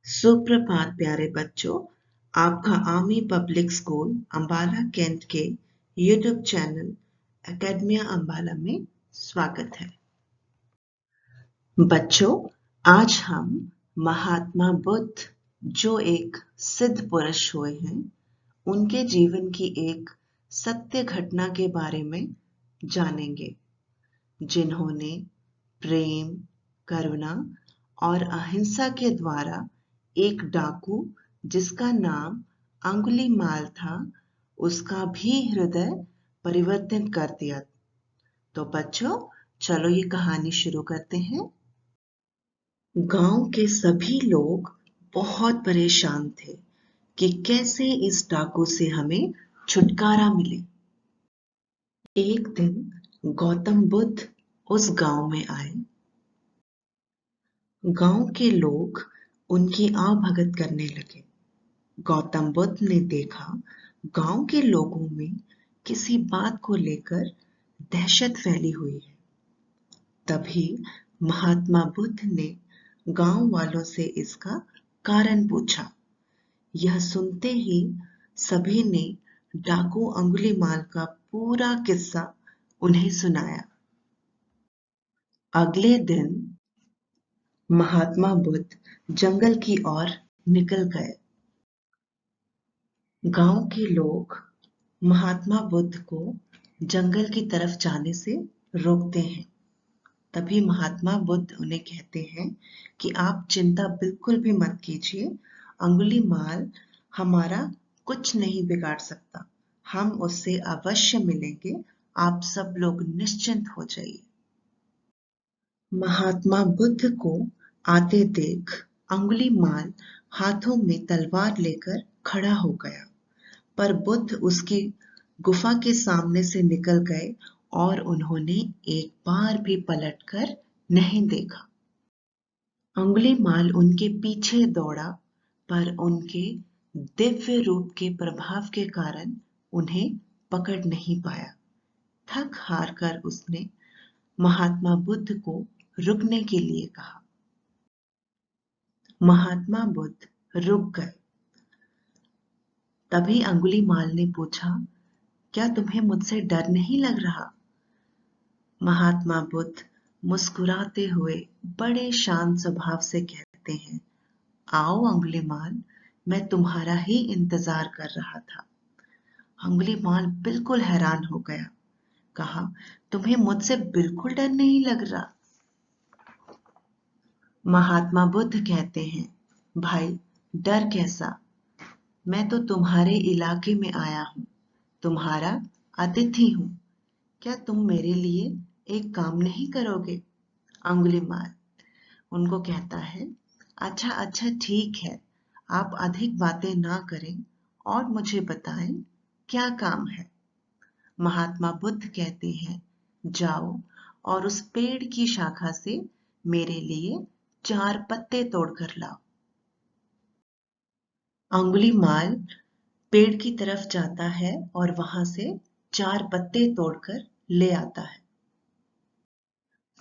सुप्रभात प्यारे बच्चों, आपका army public school Ambala cantt के यूट्यूब चैनल एकेडमिया अंबाला में स्वागत है। बच्चों, आज हम महात्मा बुद्ध जो एक सिद्ध पुरुष हुए हैं, उनके जीवन की एक सत्य घटना के बारे में जानेंगे, जिन्होंने प्रेम, करुणा और अहिंसा के द्वारा एक डाकू जिसका नाम अंगुलीमाल था, उसका भी हृदय परिवर्तन कर दिया। तो बच्चों, चलो ये कहानी शुरू करते हैं। गांव के सभी लोग बहुत परेशान थे कि कैसे इस डाकू से हमें छुटकारा मिले। एक दिन गौतम बुद्ध उस गांव में आए। गांव के लोग उनकी आवभगत करने लगे। गौतम बुद्ध ने देखा गांव के लोगों में किसी बात को लेकर दहशत फैली हुई है। तभी महात्मा बुद्ध ने गांव वालों से इसका कारण पूछा। यह सुनते ही सभी ने डाकू अंगुलीमाल का पूरा किस्सा उन्हें सुनाया। अगले दिन महात्मा बुद्ध जंगल की ओर निकल गए। गांव के लोग महात्मा बुद्ध को जंगल की तरफ जाने से रोकते हैं। तभी महात्मा बुद्ध उन्हें कहते हैं कि आप चिंता बिल्कुल भी मत कीजिए, अंगुलीमाल हमारा कुछ नहीं बिगाड़ सकता। हम उससे अवश्य मिलेंगे, आप सब लोग निश्चिंत हो जाइए। महात्मा बुद्ध को आते देख अंगुलीमाल हाथों में तलवार लेकर खड़ा हो गया, पर बुद्ध उसकी गुफा के सामने से निकल गए और उन्होंने एक बार भी पलटकर नहीं देखा। अंगुलीमाल उनके पीछे दौड़ा, पर उनके दिव्य रूप के प्रभाव के कारण उन्हें पकड़ नहीं पाया। थक हार कर उसने महात्मा बुद्ध को रुकने के लिए कहा। महात्मा बुद्ध रुक गए। तभी अंगुलीमाल ने पूछा, क्या तुम्हें मुझसे डर नहीं लग रहा? महात्मा बुद्ध मुस्कुराते हुए बड़े शांत स्वभाव से कहते हैं, आओ अंगुलीमाल, मैं तुम्हारा ही इंतजार कर रहा था। अंगुलीमाल बिल्कुल हैरान हो गया। कहा, तुम्हें मुझसे बिल्कुल डर नहीं लग रहा? महात्मा बुद्ध कहते हैं, भाई डर कैसा, मैं तो तुम्हारे इलाके में आया हूं, तुम्हारा अतिथि हूं। क्या तुम मेरे लिए एक काम नहीं करोगे? अंगुलीमाल उनको कहता है, अच्छा अच्छा ठीक है, आप अधिक बातें ना करें और मुझे बताएं क्या काम है। महात्मा बुद्ध कहते हैं, जाओ और उस पेड़ की शाखा से मेरे लिए 4 पत्ते तोड़कर लाओ। अंगुलीमाल पेड़ की तरफ जाता है और वहां से 4 पत्ते तोड़कर ले आता है।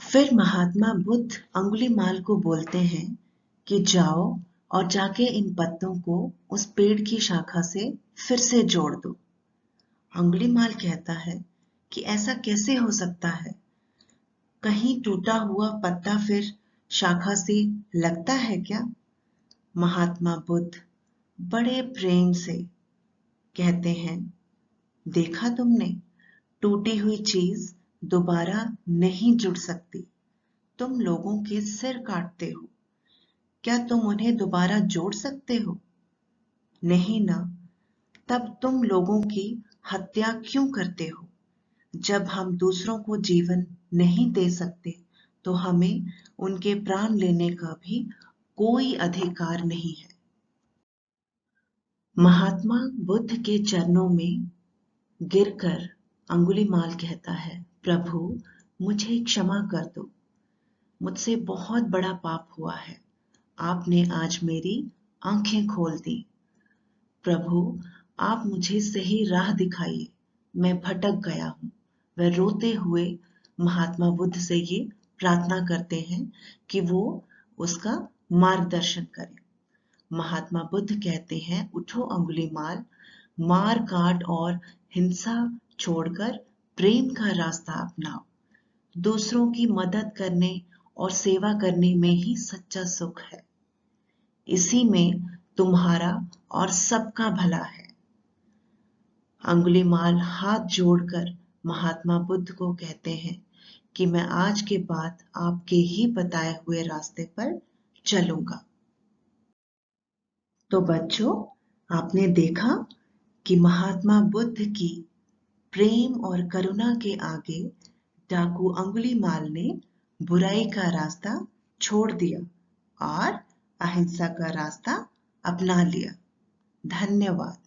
फिर महात्मा बुद्ध अंगुलीमाल को बोलते हैं कि जाओ और जाके इन पत्तों को उस पेड़ की शाखा से फिर से जोड़ दो। अंगुलीमाल कहता है कि ऐसा कैसे हो सकता है? कहीं टूटा हुआ पत्ता फिर शाखा से लगता है क्या? महात्मा बुद्ध बड़े प्रेम से कहते हैं, देखा तुमने, टूटी हुई चीज दोबारा नहीं जुड़ सकती। तुम लोगों के सिर काटते हो, क्या तुम उन्हें दोबारा जोड़ सकते हो? नहीं ना, तब तुम लोगों की हत्या क्यों करते हो? जब हम दूसरों को जीवन नहीं दे सकते, तो हमें उनके प्राण लेने का भी कोई अधिकार नहीं है। महात्मा बुद्ध के चरणों में गिरकर अंगुलीमाल कहता है, प्रभु मुझे क्षमा कर दो, मुझसे बहुत बड़ा पाप हुआ है। आपने आज मेरी आंखें खोल दी। प्रभु आप मुझे सही राह दिखाइए, मैं भटक गया हूं। वह रोते हुए महात्मा बुद्ध से ये प्रार्थना करते हैं कि वो उसका मार्गदर्शन करें। महात्मा बुद्ध कहते हैं, उठो अंगुलीमाल, मार काट और हिंसा छोड़कर प्रेम का रास्ता अपनाओ। दूसरों की मदद करने और सेवा करने में ही सच्चा सुख है। इसी में तुम्हारा और सबका भला है। अंगुलीमाल हाथ जोड़कर महात्मा बुद्ध को कहते हैं कि मैं आज के बाद आपके ही बताए हुए रास्ते पर चलूंगा। तो बच्चों, आपने देखा कि महात्मा बुद्ध की प्रेम और करुणा के आगे डाकू अंगुलीमाल ने बुराई का रास्ता छोड़ दिया और अहिंसा का रास्ता अपना लिया। धन्यवाद।